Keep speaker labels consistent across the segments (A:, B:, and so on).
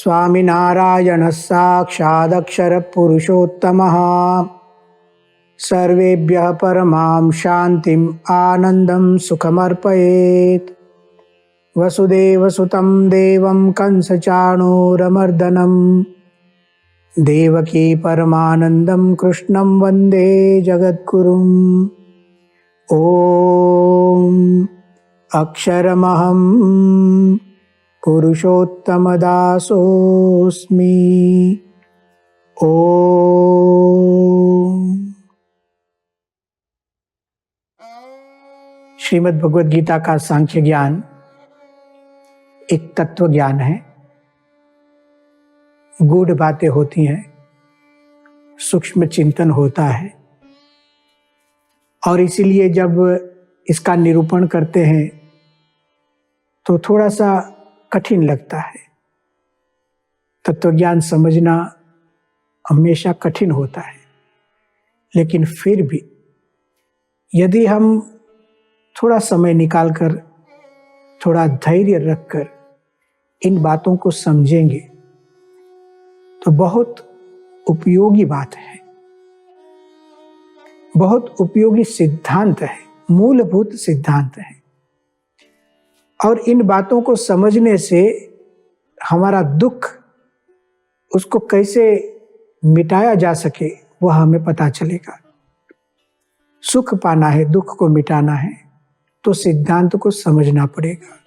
A: स्वामिनारायणः साक्षादक्षरपुरुषोत्तमः सर्वेभ्यः परमां शान्तिम् आनन्दं सुखमर्पयेत्। वसुदेवसुतं देवं कंसचाणूरमर्दनं देवकी परमानन्दं कृष्णं वन्दे जगद्गुरुम्। ॐ अक्षरमहं पुरुषोत्तमदासोऽस्मि। ॐ श्रीमद् भगवद गीता का सांख्य ज्ञान एक तत्व ज्ञान है। गूढ़ बातें होती हैं, सूक्ष्म चिंतन होता है, और इसीलिए जब इसका निरूपण करते हैं तो थोड़ा सा कठिन लगता है। तत्वज्ञान समझना हमेशा कठिन होता है, लेकिन फिर भी यदि हम थोड़ा समय निकालकर, थोड़ा धैर्य रखकर इन बातों को समझेंगे तो बहुत उपयोगी बात है, बहुत उपयोगी सिद्धांत है, मूलभूत सिद्धांत है। और इन बातों को समझने से हमारा दुख, उसको कैसे मिटाया जा सके वह हमें पता चलेगा। सुख पाना है, दुख को मिटाना है तो सिद्धांत को समझना पड़ेगा।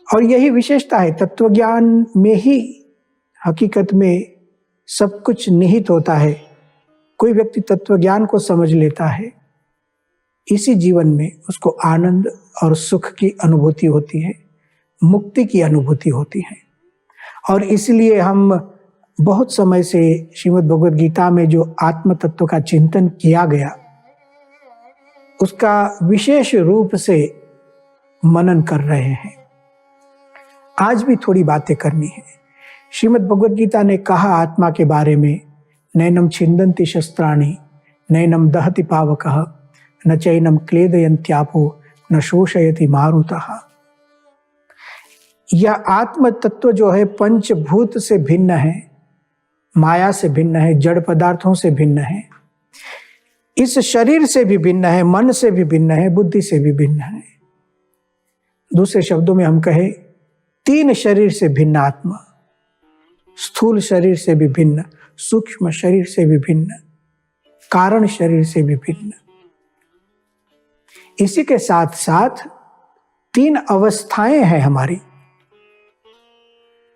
A: और यही विशेषता है, तत्वज्ञान में ही हकीकत में सब कुछ निहित होता है। कोई व्यक्ति तत्वज्ञान को समझ लेता है, इसी जीवन में उसको आनंद और सुख की अनुभूति होती है, मुक्ति की अनुभूति होती है। और इसलिए हम बहुत समय से श्रीमद् भगवद गीता में जो आत्म तत्व का चिंतन किया गया, उसका विशेष रूप से मनन कर रहे हैं। आज भी थोड़ी बातें करनी है। श्रीमद् भगवद गीता ने कहा आत्मा के बारे में, नैनम छिन्दन्ति शस्त्राणि नैनम दहति पावकः न चैनम क्लेदयन्त्यापो न शोषयति मारुतः। यह आत्म तत्व जो है पंचभूत से भिन्न है, माया से भिन्न है, जड़ पदार्थों से भिन्न है, इस शरीर से भी भिन्न है, मन से भी भिन्न है, बुद्धि से भी भिन्न है। दूसरे शब्दों में हम कहें, तीन शरीर से भिन्न आत्मा, स्थूल शरीर से भी भिन्न, सूक्ष्म शरीर से भी भिन्न, कारण शरीर से भी भिन्न। इसी के साथ साथ तीन अवस्थाएं हैं हमारी,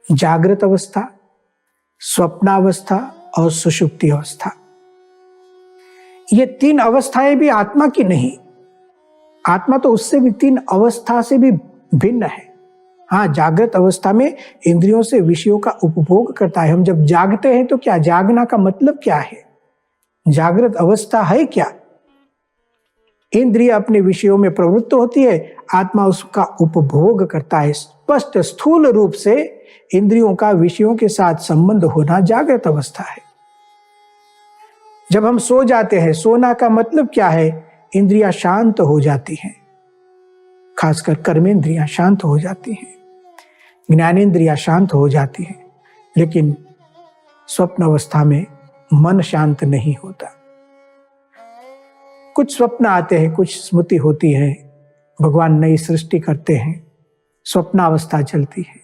A: जागृत अवस्था, स्वप्नावस्था और सुषुप्ति अवस्था। ये तीन अवस्थाएं भी आत्मा की नहीं, आत्मा तो उससे भी, तीन अवस्था से भी भिन्न है। हाँ, जागृत अवस्था में इंद्रियों से विषयों का उपभोग करता है। हम जब जागते हैं तो क्या, जागना का मतलब क्या है, जागृत अवस्था है क्या? इंद्रिय अपने विषयों में प्रवृत्त होती है, आत्मा उसका उपभोग करता है। स्पष्ट स्थूल रूप से इंद्रियों का विषयों के साथ संबंध होना जागृत अवस्था है। जब हम सो जाते हैं, सोना का मतलब क्या है, इंद्रियां शांत हो जाती हैं, खासकर कर्मेंद्रियां शांत हो जाती हैं, ज्ञानेंद्रियां शांत हो जाती हैं। लेकिन स्वप्न अवस्था में मन शांत नहीं होता। कुछ स्वप्न आते हैं, कुछ स्मृति होती है, भगवान नई सृष्टि करते हैं, स्वप्नावस्था चलती है।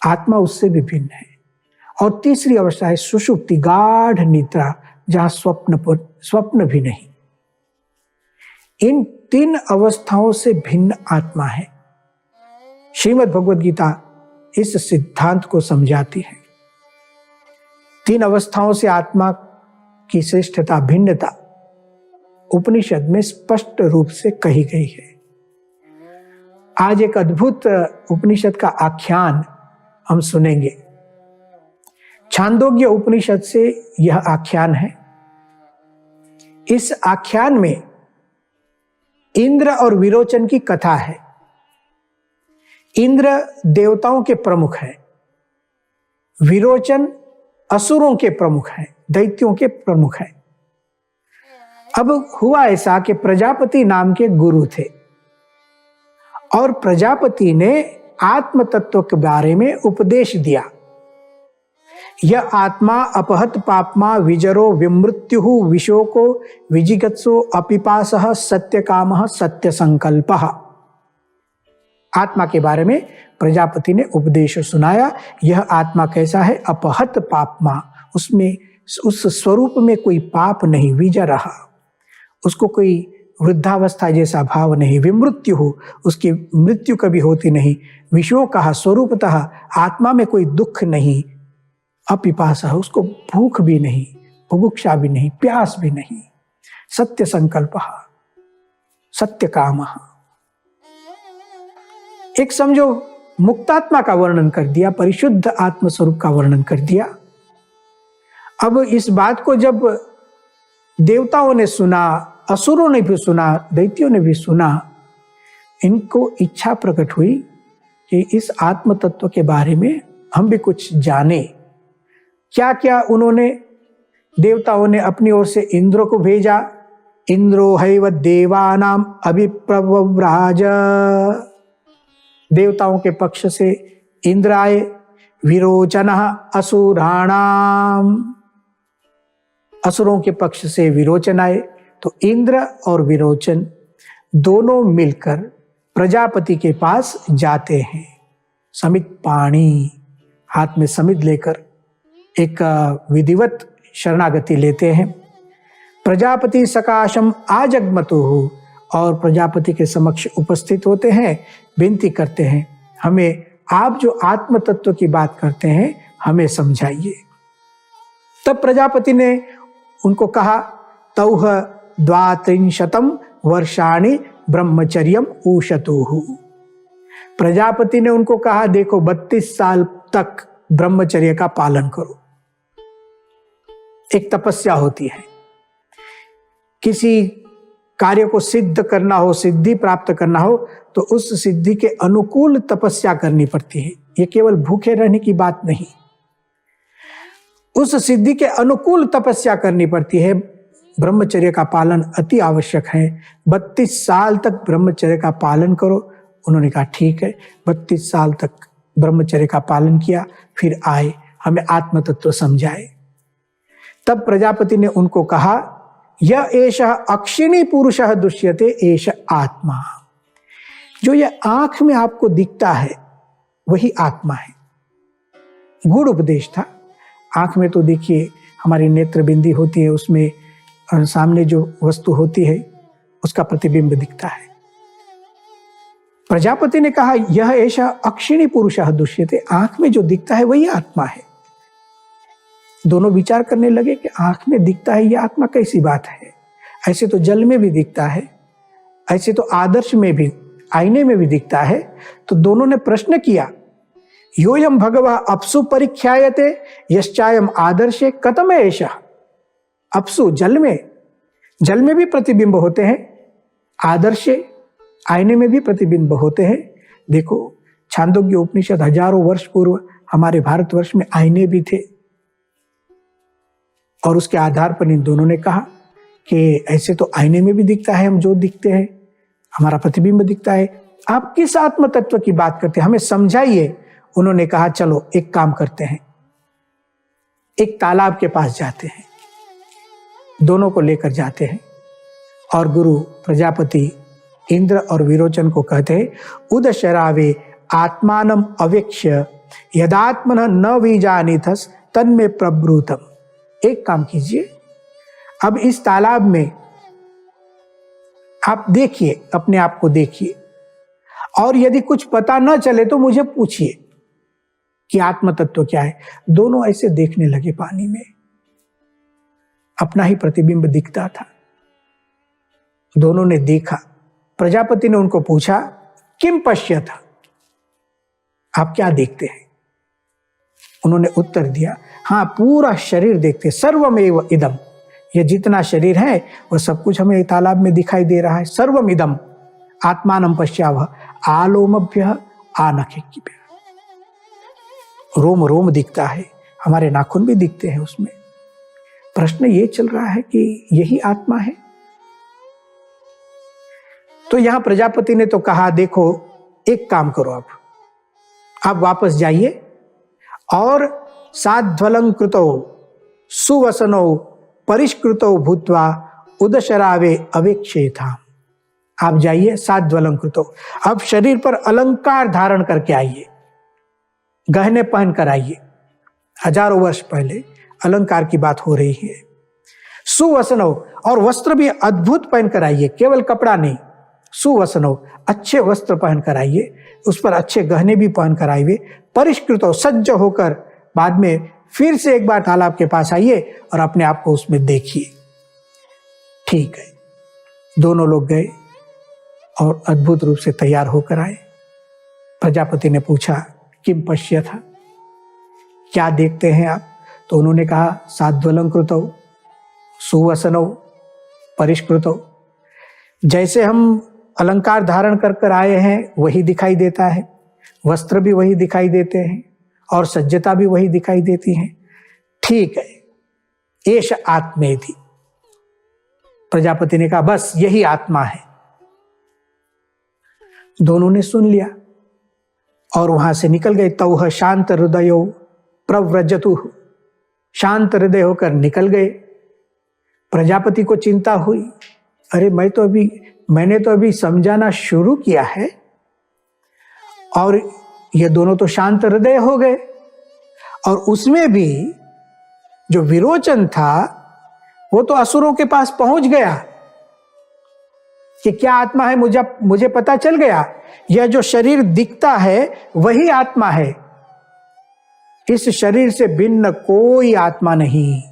A: आत्मा उससे भी भिन्न है। और तीसरी अवस्था है सुषुप्ति, गाढ़ निद्रा, जहां स्वप्न भी नहीं। इन तीन अवस्थाओं से भिन्न आत्मा है। श्रीमद् भगवद गीता इस सिद्धांत को समझाती है। तीन अवस्थाओं से आत्मा की श्रेष्ठता, भिन्नता उपनिषद में स्पष्ट रूप से कही गई है। आज एक अद्भुत उपनिषद का आख्यान हम सुनेंगे। छांदोग्य उपनिषद से यह आख्यान है। इस आख्यान में इंद्र और विरोचन की कथा है। इंद्र देवताओं के प्रमुख है, विरोचन असुरों के प्रमुख हैं, दैत्यों के प्रमुख हैं। अब हुआ ऐसा कि प्रजापति नाम के गुरु थे और प्रजापति ने आत्म तत्व के बारे में उपदेश दिया। यह आत्मा अपहत पापमा विजरो विमृत्यु विशोको विजिगत्सो अपिपासः सत्य कामः सत्य संकल्पः। आत्मा के बारे में प्रजापति ने उपदेश सुनाया। यह आत्मा कैसा है? अपहत पापमा, उसमें उस स्वरूप में कोई पाप नहीं, विजरः, उसको कोई वृद्धावस्था जैसा भाव नहीं, विमृत्यु हो, उसकी मृत्यु कभी होती नहीं, विशोकः, स्वरूपतः आत्मा में कोई दुख नहीं, अपिपासः, उसको भूख भी नहीं, बुभुक्षा भी नहीं, प्यास भी नहीं, सत्य संकल्पः, सत्य कामः। एक समझो मुक्तात्मा का वर्णन कर दिया, परिशुद्ध आत्म स्वरूप का वर्णन कर दिया। अब इस बात को जब देवताओं ने सुना, असुरों ने भी सुना, दैत्यों ने भी सुना, इनको इच्छा प्रकट हुई कि इस आत्म तत्व के बारे में हम भी कुछ जाने। क्या क्या उन्होंने, देवताओं ने अपनी ओर से इंद्र को भेजा। इंद्रो हैव देवानाम अभिप्रव्राज, देवताओं के पक्ष से इंद्र आए। विरोचनः असुराणाम, असुरों के पक्ष से विरोचन आए। तो इंद्र और विरोचन दोनों मिलकर प्रजापति के पास जाते हैं। समित पाणी, हाथ में समित लेकर एक विधिवत शरणागति लेते हैं। प्रजापति सकाशम आजगमतुः, और प्रजापति के समक्ष उपस्थित होते हैं, विनती करते हैं, हमें आप जो आत्म तत्व की बात करते हैं हमें समझाइए। तब प्रजापति ने उनको कहा, तौह 32 वर्षाणि ब्रह्मचर्यम ऊषतुः। प्रजापति ने उनको कहा, देखो 32 साल तक ब्रह्मचर्य का पालन करो। एक तपस्या होती है, किसी कार्य को सिद्ध करना हो, सिद्धि प्राप्त करना हो, तो उस सिद्धि के अनुकूल तपस्या करनी पड़ती है। ये केवल भूखे रहने की बात नहीं, उस सिद्धि के अनुकूल तपस्या करनी पड़ती है। ब्रह्मचर्य का पालन अति आवश्यक है। 32 साल तक ब्रह्मचर्य का पालन करो। उन्होंने कहा ठीक है। 32 साल तक ब्रह्मचर्य का पालन किया, फिर आए, हमें आत्म तत्व समझाए। तब प्रजापति ने उनको कहा, यह एषः अक्षिणी पुरुषः दृश्यते एष आत्मा। जो ये आंख में आपको दिखता है वही आत्मा है। गूढ़ उपदेश था। आंख में तो देखिए हमारी नेत्र बिंदी होती है, उसमें सामने जो वस्तु होती है उसका प्रतिबिंब दिखता है। प्रजापति ने कहा, यह ऐसा अक्षिणी पुरुषः दृश्यते, आंख में जो दिखता है वही आत्मा है। दोनों विचार करने लगे कि आंख में दिखता है, यह आत्मा कैसी बात है? ऐसे तो जल में भी दिखता है, ऐसे तो आदर्श में भी, आईने में भी दिखता है। तो दोनों ने प्रश्न किया, योयम भगवः अप्सु परिख्यायते यश्चायम आदर्शे कथम एषः। अप्सु जल में भी प्रतिबिंब होते हैं, आदर्शे आईने में भी प्रतिबिंब होते हैं। देखो छांदोग्य उपनिषद हजारों वर्ष पूर्व हमारे भारतवर्ष में आईने भी थे, और उसके आधार पर इन दोनों ने कहा कि ऐसे तो आईने में भी दिखता है, हम जो दिखते हैं, हमारा प्रतिबिंब दिखता है, आप किस आत्म तत्व की बात करते हैं, हमें समझाइए। उन्होंने कहा, चलो एक काम करते हैं, एक तालाब के पास जाते हैं। दोनों को लेकर जाते हैं और गुरु प्रजापति इंद्र और विरोचन को कहते हैं, उदशरावे आत्मानम अवेक्ष्य यदात्मन न विजानीथस तन्मे प्रब्रूतम। एक काम कीजिए, अब इस तालाब में आप देखिए, अपने आप को देखिए, और यदि कुछ पता न चले तो मुझे पूछिए कि आत्म तत्व क्या है। दोनों ऐसे देखने लगे पानी में, अपना ही प्रतिबिंब दिखता था। दोनों ने देखा। प्रजापति ने उनको पूछा, किम पश्यथ, आप क्या देखते हैं? उन्होंने उत्तर दिया, हाँ पूरा शरीर देखते, सर्वमेव इदम, ये जितना शरीर है वह सब कुछ हमें तालाब में दिखाई दे रहा है। सर्वम इदम आत्मानं पश्यावः आलोमभ्यः आनखेभ्यः, रोम रोम दिखता है, हमारे नाखून भी दिखते हैं उसमें। प्रश्न ये चल रहा है कि यही आत्मा है। तो यहां प्रजापति ने तो कहा, देखो एक काम करो, आप आप वापस जाइए और साध्वलंकृतो सुवसनो परिष्कृतो भूत्वा उदशरावे अवेक्षेथा। आप जाइए साध्वलंकृतो, अब शरीर पर अलंकार धारण करके आइए, गहने पहन कर आइए। हजारों वर्ष पहले अलंकार की बात हो रही है। सुवसनो, और वस्त्र भी अद्भुत पहन कर आइए, केवल कपड़ा नहीं, सुवसनो, अच्छे वस्त्र पहन कर आइए, उस पर अच्छे गहने भी पहन कर आइए। परिष्कृतो, सज्ज होकर बाद में फिर से एक बार तालाब के पास आइए और अपने आप को उसमें देखिए। ठीक है, दोनों लोग गए और अद्भुत रूप से तैयार होकर आए। प्रजापति ने पूछा, किम पश्यथ, क्या देखते हैं आप? तो उन्होंने कहा, साध्वलंकृतो सुवसनो परिष्कृतो। जैसे हम अलंकार धारण कर कर आए हैं वही दिखाई देता है, वस्त्र भी वही दिखाई देते हैं और सज्जता भी वही दिखाई देती है। ठीक है, एष आत्मेति। प्रजापति ने कहा, बस यही आत्मा है। दोनों ने सुन लिया और वहां से निकल गए। तौह शांत हृदयो प्रव्रजतु, शांत हृदय होकर निकल गए। प्रजापति को चिंता हुई, अरे मैंने तो अभी समझाना शुरू किया है और ये दोनों तो शांत हृदय हो गए, और उसमें भी जो विरोचन था वो तो असुरों के पास पहुंच गया कि क्या आत्मा है, मुझे पता चल गया, यह जो शरीर दिखता है वही आत्मा है। इस शरीर से भिन्न कोई आत्मा नहीं।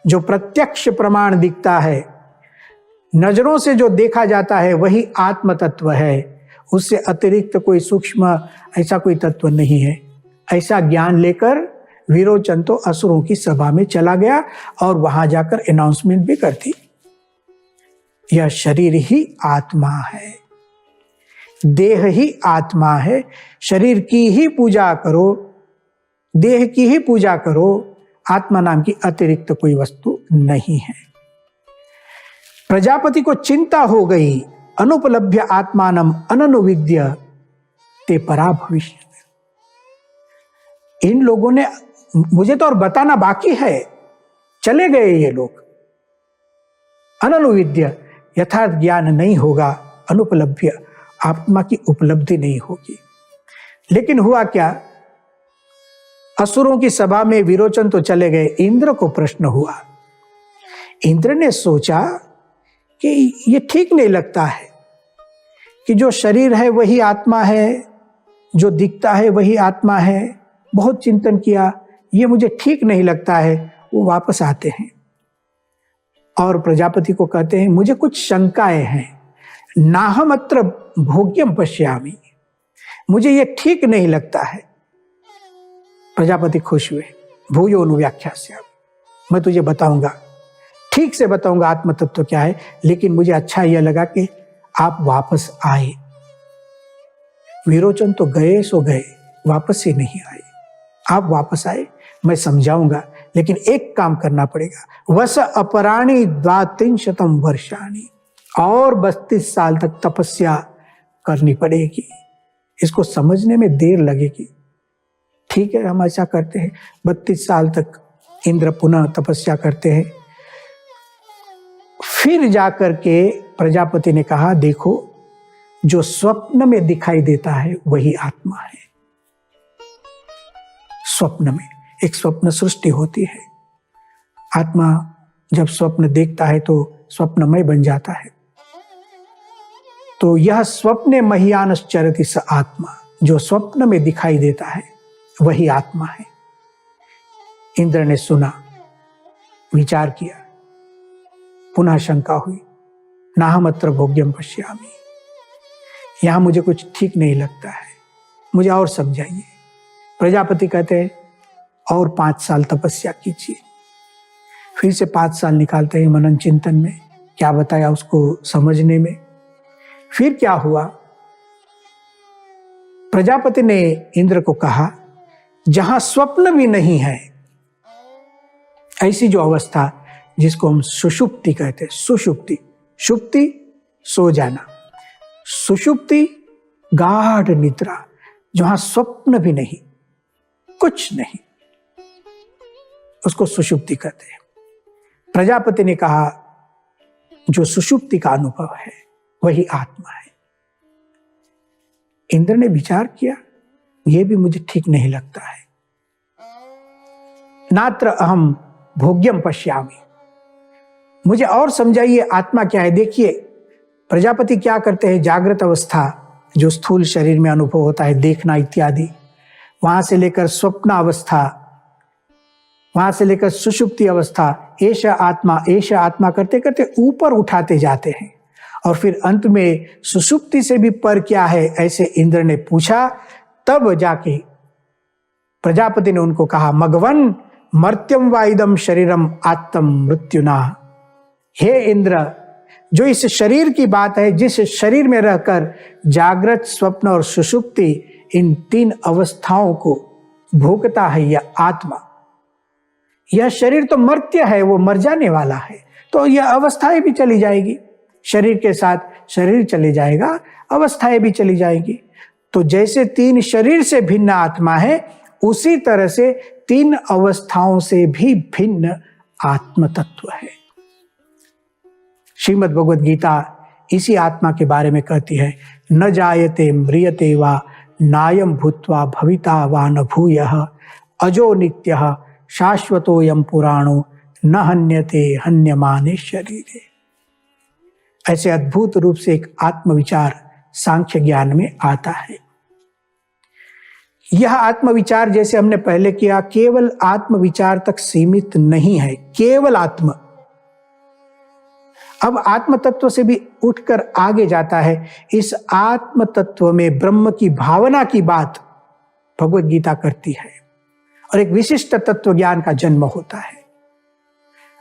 A: जो प्रत्यक्ष प्रमाण दिखता है, नजरों से जो देखा जाता है वही आत्म तत्व है, उससे अतिरिक्त कोई सूक्ष्म ऐसा कोई तत्व नहीं है। ऐसा ज्ञान लेकर विरोचन तो असुरों की सभा में चला गया और वहां जाकर अनाउंसमेंट भी कर दी, यह शरीर ही आत्मा है, देह ही आत्मा है, शरीर की ही पूजा करो, देह की ही पूजा करो, आत्मा नाम की अतिरिक्त कोई वस्तु नहीं है। प्रजापति को चिंता हो गई, अनुपलभ्य आत्मानम अननुविद्य ते परा भविष्य। इन लोगों ने, मुझे तो और बताना बाकी है, चले गए ये लोग। अननुविद्य, यथार्थ ज्ञान नहीं होगा, अनुपलभ्य, आत्मा की उपलब्धि नहीं होगी। लेकिन हुआ क्या, असुरों की सभा में विरोचन तो चले गए, इंद्र को प्रश्न हुआ। इंद्र ने सोचा कि ये ठीक नहीं लगता है कि जो शरीर है वही आत्मा है, जो दिखता है वही आत्मा है। बहुत चिंतन किया, ये मुझे ठीक नहीं लगता है। वो वापस आते हैं और प्रजापति को कहते हैं, मुझे कुछ शंकाएं हैं, नाहमत्र भोग्यम पश्यामि, मुझे ये ठीक नहीं लगता है। प्रजापति खुश हुए, भूयो अनुव्याख्यास्यामि, मैं तुझे बताऊंगा, ठीक से बताऊंगा आत्म तत्व क्या है, लेकिन मुझे अच्छा यह लगा कि आप वापस आए। विरोचन तो गए सो गए, वापस ही नहीं आए। आप वापस आए, मैं समझाऊंगा, लेकिन एक काम करना पड़ेगा। वस अपराणी 2-3 वर्षाणी, और 32 साल तक तपस्या करनी पड़ेगी, इसको समझने में देर लगेगी। ठीक है, हम ऐसा करते हैं। 32 साल तक इंद्र पुनः तपस्या करते हैं। फिर जाकर के प्रजापति ने कहा, देखो, जो स्वप्न में दिखाई देता है वही आत्मा है। स्वप्न में एक स्वप्न सृष्टि होती है, आत्मा जब स्वप्न देखता है तो स्वप्नमय बन जाता है। तो यह स्वप्ने मह्यानश्चरति स आत्मा, जो स्वप्न में दिखाई देता है वही आत्मा है। इंद्र ने सुना, विचार किया, पुनः शंका हुई, नाहमत्र भोग्यम पश्यामि, यहां मुझे कुछ ठीक नहीं लगता है, मुझे और समझाइए। प्रजापति कहते हैं, और 5 साल तपस्या कीजिए। फिर से 5 साल निकालते हैं मनन चिंतन में, क्या बताया उसको समझने में। फिर क्या हुआ, प्रजापति ने इंद्र को कहा, जहां स्वप्न भी नहीं है, ऐसी जो अवस्था जिसको हम सुषुप्ति कहते हैं, सुषुप्ति, सुप्ति सो जाना, सुषुप्ति गाढ़ निद्रा, जहां स्वप्न भी नहीं, कुछ नहीं, उसको सुषुप्ति कहते हैं। प्रजापति ने कहा जो सुषुप्ति का अनुभव है वही आत्मा है। इंद्र ने विचार किया यह भी मुझे ठीक नहीं लगता है। नात्र अहम भोग्यम पश्यामि, मुझे और समझाइए आत्मा क्या है। देखिए प्रजापति क्या करते हैं, जागृत अवस्था जो स्थूल शरीर में अनुभव होता है, देखना इत्यादि, वहां से लेकर स्वप्न अवस्था, वहां से लेकर सुषुप्ति अवस्था, ऐशा आत्मा करते करते ऊपर उठाते जाते हैं। और फिर अंत में सुषुप्ति से भी पर क्या है ऐसे इंद्र ने पूछा। तब जाके प्रजापति ने उनको कहा मघवन मर्त्यम वाइदम शरीरम आत्म मृत्युना। हे इंद्र, जो इस शरीर की बात है, जिस शरीर में रहकर जागृत, स्वप्न और सुषुप्ति इन तीन अवस्थाओं को भोगता है यह आत्मा, यह शरीर तो मर्त्य है, वो मर जाने वाला है, तो यह अवस्थाएं भी चली जाएगी, शरीर के साथ शरीर चले जाएगा, अवस्थाएं भी चली जाएगी। तो जैसे तीन शरीर से भिन्न आत्मा है, उसी तरह से तीन अवस्थाओं से भी भिन्न आत्म तत्व है। श्रीमद् भगवद गीता इसी आत्मा के बारे में कहती है, न जायते म्रियते वा नायम भूत्वा भविता वा न भूयः अजो नित्यः शाश्वतोयम पुराणो न हन्यते हन्यमाने शरीरे। ऐसे अद्भुत रूप से एक आत्मविचार सांख्य ज्ञान में आता है। यह आत्मविचार जैसे हमने पहले किया केवल आत्मविचार तक सीमित नहीं है, केवल आत्म, अब आत्म तत्व से भी उठकर आगे जाता है। इस आत्म तत्व में ब्रह्म की भावना की बात भगवद गीता करती है और एक विशिष्ट तत्व ज्ञान का जन्म होता है।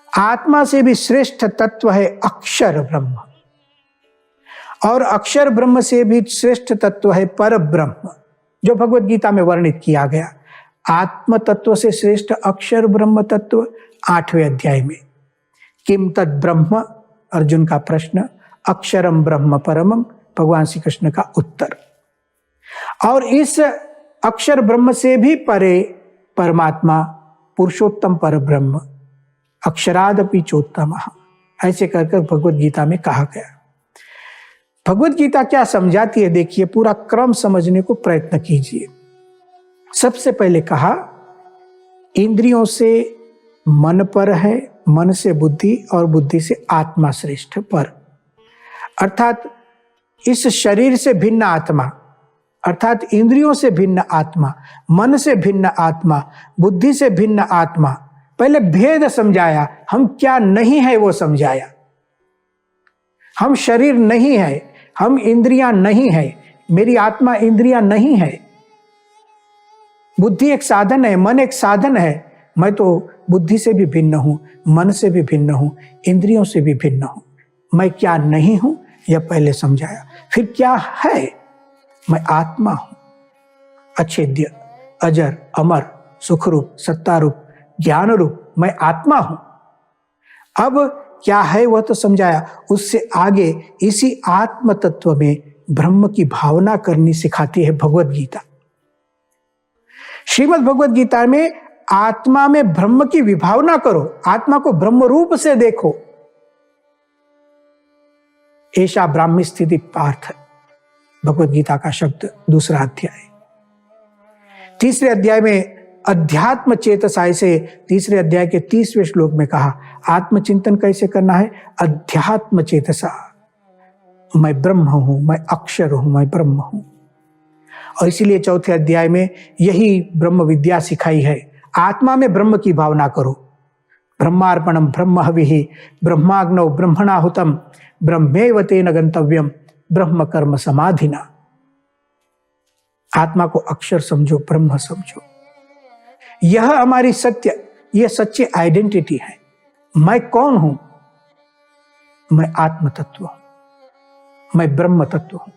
A: आत्मा से भी श्रेष्ठ तत्व है अक्षर ब्रह्म, और अक्षर ब्रह्म से भी श्रेष्ठ तत्व है पर ब्रह्म, जो भगवद गीता में वर्णित किया गया। आत्म तत्व से श्रेष्ठ अक्षर ब्रह्म तत्व 8वें अध्याय में। किम तद ब्रह्म, अर्जुन का प्रश्न, अक्षरम ब्रह्म परमम, भगवान श्री कृष्ण का उत्तर। और इस अक्षर ब्रह्म से भी परे परमात्मा पुरुषोत्तम पर ब्रह्म, अक्षरादपि चोत्तम, ऐसे कहकर भगवद गीता में कहा गया। भगवद गीता क्या समझाती है, देखिए, पूरा क्रम समझने को प्रयत्न कीजिए। सबसे पहले कहा इंद्रियों से मन पर है, मन से बुद्धि और बुद्धि से आत्मा श्रेष्ठ पर, अर्थात इस शरीर से भिन्न आत्मा, अर्थात इंद्रियों से भिन्न आत्मा, मन से भिन्न आत्मा, बुद्धि से भिन्न आत्मा। पहले भेद समझाया, हम क्या नहीं है वो समझाया। हम शरीर नहीं है, हम इंद्रियां नहीं है, मेरी आत्मा इंद्रियां नहीं है। बुद्धि एक साधन है, मन एक साधन है। मैं तो बुद्धि से भी भिन्न हूं, मन से भी भिन्न हूं, इंद्रियों से भी भिन्न हूं। मैं क्या नहीं हूं यह पहले समझाया। फिर क्या है, मैं आत्मा हूं, अछेद्य, अजर, अमर, सुखरूप, सत्तारूप, ज्ञान रूप, मैं आत्मा हूं। अब क्या है वह तो समझाया। उससे आगे इसी आत्म तत्व में ब्रह्म की भावना करनी सिखाती है भगवद गीता। श्रीमद् भगवद गीता में आत्मा में ब्रह्म की विभावना करो, आत्मा को ब्रह्म रूप से देखो। ऐसा ब्राह्मी स्थिति पार्थ, भगवद गीता का शब्द, 2 अध्याय। 3 अध्याय में अध्यात्म चेतसाय से 3 अध्याय के 30वें श्लोक में कहा आत्मचिंतन कैसे करना है। अध्यात्म चेतसा, मैं ब्रह्म हूं, मैं अक्षर हूं, मैं ब्रह्म हूं। और इसीलिए 4थे अध्याय में यही ब्रह्म विद्या सिखाई है। आत्मा में ब्रह्म की भावना करो। ब्रह्मार्पणम ब्रह्म हविः ब्रह्माग्नौ ब्रह्मणाहुतम ब्रह्मेव तेन गंतव्यम ब्रह्म कर्म समाधिना। आत्मा को अक्षर समझो, ब्रह्म समझो। यह हमारी सत्य, यह सच्ची आइडेंटिटी है। मैं कौन हूं? मैं आत्म तत्व हूं, मैं ब्रह्म तत्व हूं।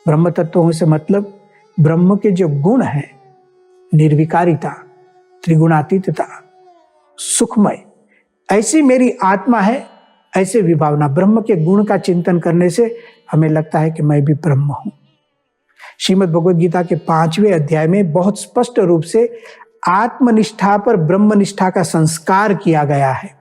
A: ब्रह्म तत्व हूं से मतलब ब्रह्म के जो गुण हैं, निर्विकारिता, त्रिगुणातीतता, सुखमय, ऐसी मेरी आत्मा है। ऐसे विभावना, ब्रह्म के गुण का चिंतन करने से हमें लगता है कि मैं भी ब्रह्म हूं। श्रीमद् भगवद गीता के 5वें अध्याय में बहुत स्पष्ट रूप से आत्मनिष्ठा पर ब्रह्मनिष्ठा का संस्कार किया गया है।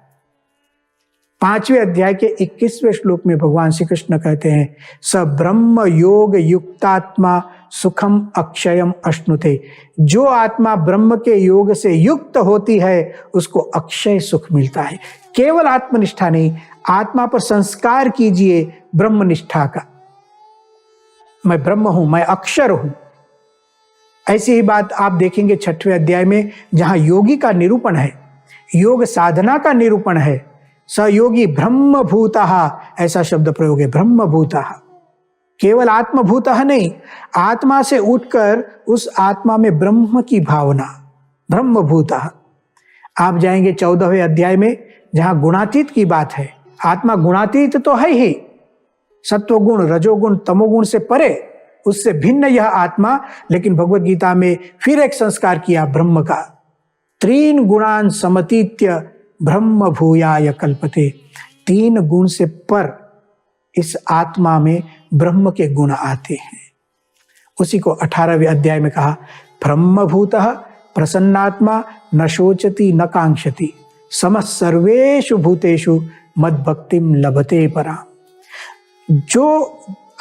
A: 5वें अध्याय के 21वें श्लोक में भगवान श्री कृष्ण कहते हैं, स ब्रह्म योग युक्तात्मा सुखम अक्षयम अश्नुते। जो आत्मा ब्रह्म के योग से युक्त होती है उसको अक्षय सुख मिलता है। केवल आत्मनिष्ठा नहीं, आत्मा पर संस्कार कीजिए ब्रह्मनिष्ठा का। मैं ब्रह्म हूं, मैं अक्षर हूं। ऐसी ही बात आप देखेंगे 6वें अध्याय में, जहां योगी का निरूपण है, योग साधना का निरूपण है। स योगी ब्रह्मभूतः, ऐसा शब्द प्रयोग है, ब्रह्मभूतः। केवल आत्मभूतः नहीं, आत्मा से उठकर उस आत्मा में ब्रह्म की भावना, ब्रह्मभूतः। आप जाएंगे 14वें अध्याय में, जहां गुणातीत की बात है। आत्मा गुणातीत तो है ही, सत्वगुण रजोगुण तमोगुण से परे, उससे भिन्न यह आत्मा। लेकिन भगवद गीता में फिर एक संस्कार किया ब्रह्म का, 3 गुणान समतीत्य ब्रह्म भूयाय कल्पते। 3 गुण से पर इस आत्मा में ब्रह्म के गुण आते हैं। उसी को 18वें अध्याय में कहा, ब्रह्मभूतः प्रसन्नात्मा न शोचति न कांक्षति समः सर्वेषु भूतेषु मद्भक्तिम लभते परा। जो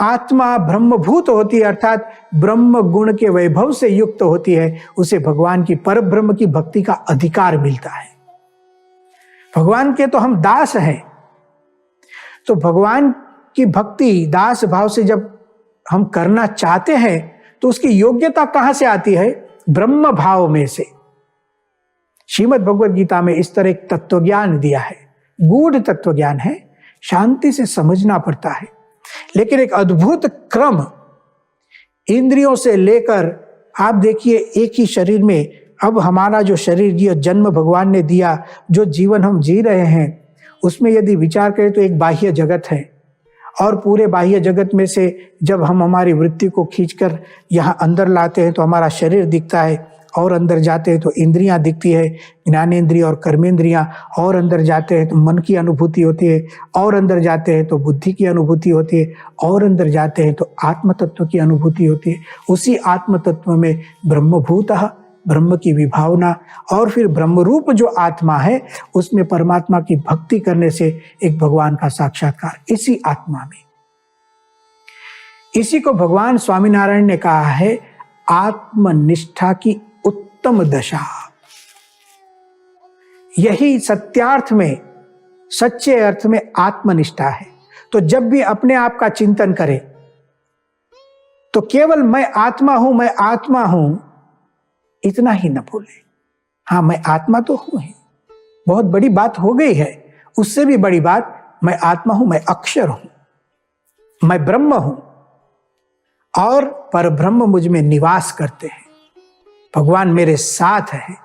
A: आत्मा ब्रह्मभूत होती है, अर्थात ब्रह्म गुण के वैभव से युक्त होती है, उसे भगवान की पर ब्रह्म की भक्ति का अधिकार मिलता है। भगवान के तो हम दास हैं, तो भगवान की भक्ति दास भाव से जब हम करना चाहते हैं तो उसकी योग्यता कहां से आती है? ब्रह्म भाव में से। श्रीमद् भगवद गीता में इस तरह एक तत्वज्ञान दिया है, गूढ़ तत्वज्ञान है, शांति से समझना पड़ता है। लेकिन एक अद्भुत क्रम, इंद्रियों से लेकर आप देखिए एक ही शरीर में, अब हमारा जो शरीर जो जन्म भगवान ने दिया, जो जीवन हम जी रहे हैं, उसमें यदि विचार करें तो एक बाह्य जगत है, और पूरे बाह्य जगत में से जब हम हमारी वृत्ति को खींचकर यहाँ अंदर लाते हैं तो हमारा शरीर दिखता है, और अंदर जाते हैं तो इंद्रियां दिखती है, ज्ञानेंद्रिय और कर्मेंद्रियां, और अंदर जाते हैं तो मन की अनुभूति होती है, और अंदर जाते हैं तो बुद्धि की अनुभूति होती है, और अंदर जाते हैं तो आत्म तत्व की अनुभूति होती है। उसी आत्म तत्व में ब्रह्मभूतः, ब्रह्म की विभावना, और फिर ब्रह्मरूप जो आत्मा है उसमें परमात्मा की भक्ति करने से एक भगवान का साक्षात्कार इसी आत्मा में। इसी को भगवान स्वामीनारायण ने कहा है आत्मनिष्ठा की उत्तम दशा। यही सत्यार्थ में, सच्चे अर्थ में आत्मनिष्ठा है। तो जब भी अपने आप का चिंतन करें तो केवल मैं आत्मा हूं, मैं आत्मा हूं, इतना ही न भूले। हाँ, मैं आत्मा तो हूं ही, बहुत बड़ी बात हो गई है। उससे भी बड़ी बात, मैं आत्मा हूं, मैं अक्षर हूं, मैं ब्रह्म हूं, और परब्रह्म मुझ में निवास करते हैं, भगवान मेरे साथ है।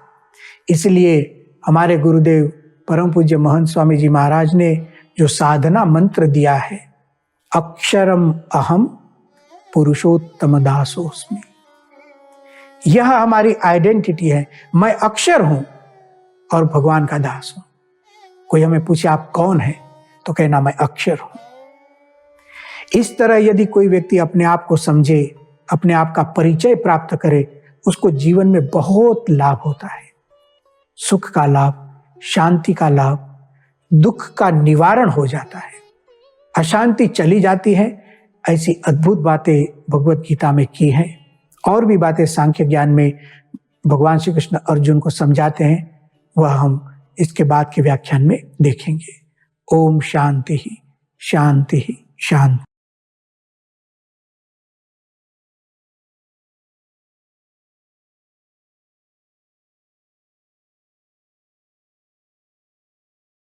A: इसलिए हमारे गुरुदेव परम पूज्य महंत स्वामी जी महाराज ने जो साधना मंत्र दिया है, अक्षरम अहम पुरुषोत्तम दासोस्मि, यह हमारी आइडेंटिटी है। मैं अक्षर हूं और भगवान का दास हूं। कोई हमें पूछे आप कौन है, तो कहना मैं अक्षर हूं। इस तरह यदि कोई व्यक्ति अपने आप को समझे, अपने आप का परिचय प्राप्त करे, उसको जीवन में बहुत लाभ होता है। सुख का लाभ, शांति का लाभ, दुख का निवारण हो जाता है, अशांति चली जाती है। ऐसी अद्भुत बातें भगवत गीता में की हैं। और भी बातें सांख्य ज्ञान में भगवान श्री कृष्ण अर्जुन को समझाते हैं, वह हम इसके बाद के व्याख्यान में देखेंगे। ओम शांति ही शांति ही शांति।